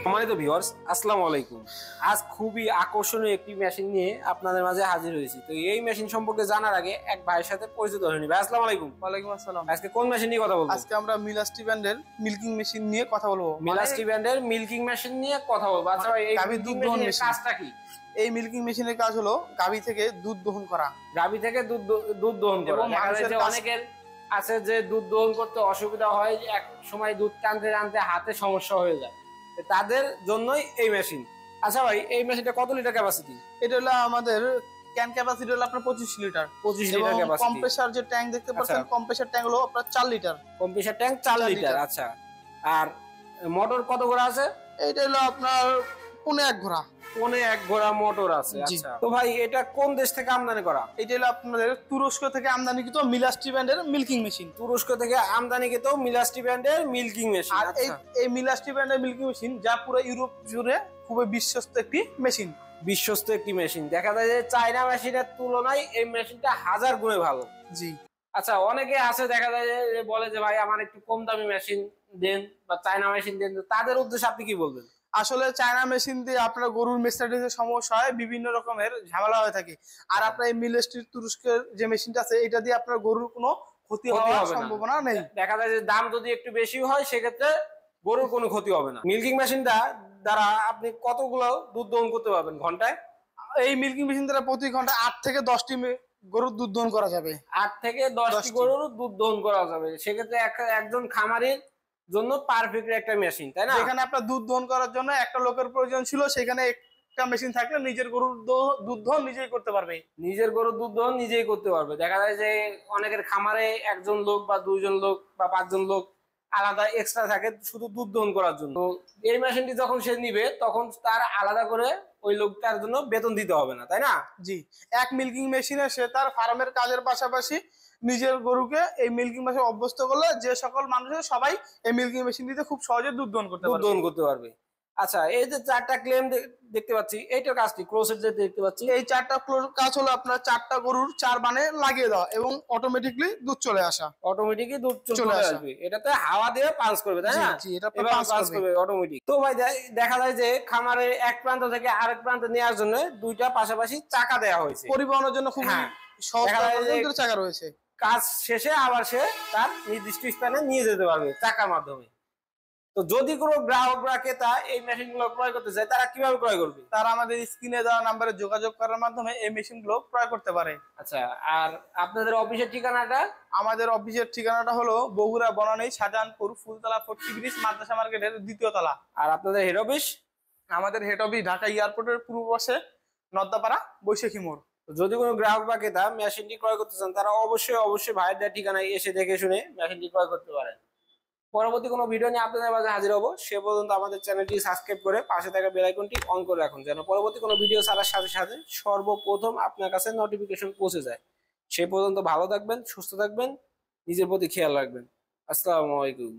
সম্মানিত ভিউয়ার্স, আসসালামু আলাইকুম। আজ খুবই আকর্ষণীয় একটি মেশিন নিয়ে আপনাদের মাঝে হাজির হয়েছি। তো এই মেশিন সম্পর্কে জানার আগে এক ভাইয়ের সাথে পরিচিত হয়ে নিই। ভাই আসসালামু আলাইকুম। ওয়ালাইকুম আসসালাম। আজকে কোন মেশিন নিয়ে কথা বলবো? আজকে আমরা মিলাস্টি ব্র্যান্ডের মিল্কিং মেশিন নিয়ে কথা বলবো। মিলাস্টি ব্র্যান্ডের মিল্কিং মেশিন নিয়ে কথা বলবো। আচ্ছা ভাই, এই মিল্কিং মেশিনের কাজটা কি? এই মিল্কিং মেশিনের কাজ হলো গাভী থেকে দুধ দহন করা। গাভী থেকে দুধ দহন করা। দেখা যায় যে অনেকের আছে যে দুধ দহন করতে অসুবিধা হয়, এক সময় দুধ টানতে টানতে হাতে সমস্যা হয়ে যায়, তাদের জন্যই এই মেশিন। আচ্ছা ভাই, এই মেশিনটা কত লিটার ক্যাপাসিটি? এটা হলো আমাদের ক্যান ক্যাপাসিটি হলো আপনার 25 লিটার। 25 litre capacity. কম্প্রেসার যে ট্যাঙ্ক দেখতে পাচ্ছেন, কম্প্রেসার ট্যাঙ্ক হলো আপনার 4 লিটার। Compressor tank 4 litre. আচ্ছা, আর মোটর কত ঘোড়া আছে? এটা হলো আপনার 1.5 ঘোড়া। 1.5 ঘোড়া মোটর আছে। আচ্ছা, তো ভাই এটা কোন দেশ থেকে আমদানি করা? এটা হলো আপনাদের তুরস্ক থেকে আমদানিকৃত মিলাস্টি ব্র্যান্ডের মিল্কিং মেশিন। তুরস্ক থেকে আমদানিকৃত মিলাস্টি ব্র্যান্ডের মিল্কিং মেশিন। আর এই মিলাস্টি ব্র্যান্ডের মিল্কিং মেশিন যা পুরো ইউরোপ জুড়ে খুবই বিশ্বস্ত একটি মেশিন। বিশ্বস্ত একটি মেশিন। দেখা যায় যে চায়না মেশিনের তুলনায় এই মেশিনটা 1000 গুণে ভালো। জি। আচ্ছা, অনেকে আছে দেখা যায় যে বলে যে ভাই আমার একটু কম দামি মেশিন দেন বা চায়না মেশিন দেন, তাদের উদ্দেশ্যে আপনি কি বলবেন? আসলে চায়না মেশিন দিয়ে আপনার গরুর মেস্টাইটিসের সমস্যা হয়, বিভিন্ন রকমের ঝামেলা হয়ে থাকে। আর আপনার এই মিলাস্টির তুরস্কের যে মেশিনটা আছে, এটা দিয়ে আপনার গরুর কোনো ক্ষতি হওয়ার সম্ভাবনা নেই। দেখা যায় যে দাম যদি একটু বেশি হয়, সেক্ষেত্রে গরুর কোনো ক্ষতি হবে না। মিল্কিং মেশিনটা দ্বারা আপনি কতগুলো দুধ দহন করতে পারবেন ঘন্টায়? এই মিল্কিং মেশিন দ্বারা প্রতি ঘন্টায় 8 থেকে 10টি গরুর দুধ দহন করা যাবে। 8 থেকে 10টি গরুর দুধ দহন করা যাবে। সেক্ষেত্রে একজন খামারির জন্য পারফেক্ট একটা মেশিন, তাই না? যেখানে আপনার দুধ দহন করার জন্য একটা লোকের প্রয়োজন ছিল, সেখানে একটা মেশিন থাকলে নিজের গরুর দুধ দহন নিজেই করতে পারবে। নিজের গরুর দুধ দহন নিজেই করতে পারবে। দেখা যায় যে অনেকের খামারে একজন লোক বা 2জন লোক বা 5জন লোক আলাদা এক্সট্রা থাকে শুধু দুধ দহন করার জন্য। এই মেশিনটি যখন সে নিবে, তখন তার আলাদা করে ওই লোকটার জন্য বেতন দিতে হবে না, তাই না? জি। এক মিল্কিং মেশিনে সে তার ফার্মের কাজের পাশাপাশি নিজের গরুকে এই মিল্কিং মেশিন অভ্যস্ত করলে যে সকল মানুষের সবাই এই মিল্কিং মেশিন দিতে খুব সহজে দুধ দহন করতে পারবে। আচ্ছা, এই যে 4টা ক্লেম দেখতে পাচ্ছি, এইটার কাজটি ক্রোসেট যে দেখতে পাচ্ছি, এই 4টা কাজ হলো আপনার 4টা গরুর 4 বানে লাগিয়ে দেওয়া এবং অটোমেটিকলি দুধ চলে আসা। অটোমেটিকলি দুধ চলে আসবে। এটাতে হাওয়া দিয়ে পাঞ্চ করবে, তাই না? জি, এটা পাঞ্চ করবে অটোমেটিক। তো ভাই দেখা যায় যে খামারে এক প্রান্ত থেকে আরেক প্রান্তে নেওয়ার জন্য দুইটা পাশাপাশি চাকা দেওয়া হয়েছে। পরিবহনের জন্য খুব সহজ চাকা রয়েছে। কাজ শেষে আবার সে তার নির্দিষ্ট স্থানে নিয়ে যেতে পারবে চাকার মাধ্যমে। তো যদি কোনো গ্রাহকরা ক্রেতা এই মেশিনগুলো ক্রয় করতে চায়, তারা কিভাবে ক্রয় করবে? তারা আমাদের স্ক্রিনে দেওয়া নাম্বারে যোগাযোগ করার মাধ্যমে এই মেশিনগুলো ক্রয় করতে পারে। আচ্ছা, আর আপনাদের অফিসের ঠিকানাটা? আমাদের অফিসের ঠিকানাটা হলো বগুড়া বনানী শাহজাহানপুর ফুলতলা 40 ব্রিজ মাদ্রাসা মার্কেটের 2য় তলা। আর আপনাদের হেড অফিস? আমাদের হেড অফিস ঢাকা এয়ারপোর্টের পূর্ব পাশে নদ্দাপাড়া বৈশাখী মোড়। যদি কোনো গ্রাহক বা ক্রেতা মেশিনটি ক্রয় করতে চান, তারা অবশ্যই ভাইয়ের ঠিকানায় এসে দেখে শুনে মেশিনটি ক্রয় করতে পারেন। পরবর্তী কোনো ভিডিও নিয়ে আপনাদের মাঝে হাজির হবো। সে পর্যন্ত আমাদের চ্যানেলটি সাবস্ক্রাইব করে পাশে থাকা বেল আইকনটি অন করে রাখুন, যেন পরবর্তী কোনো ভিডিও ছাড়ার সাথে সাথে সর্বপ্রথম আপনার কাছে নোটিফিকেশন পৌঁছে যায়। সে পর্যন্ত ভালো থাকবেন, সুস্থ থাকবেন, নিজের প্রতি খেয়াল রাখবেন। আসসালামু আলাইকুম।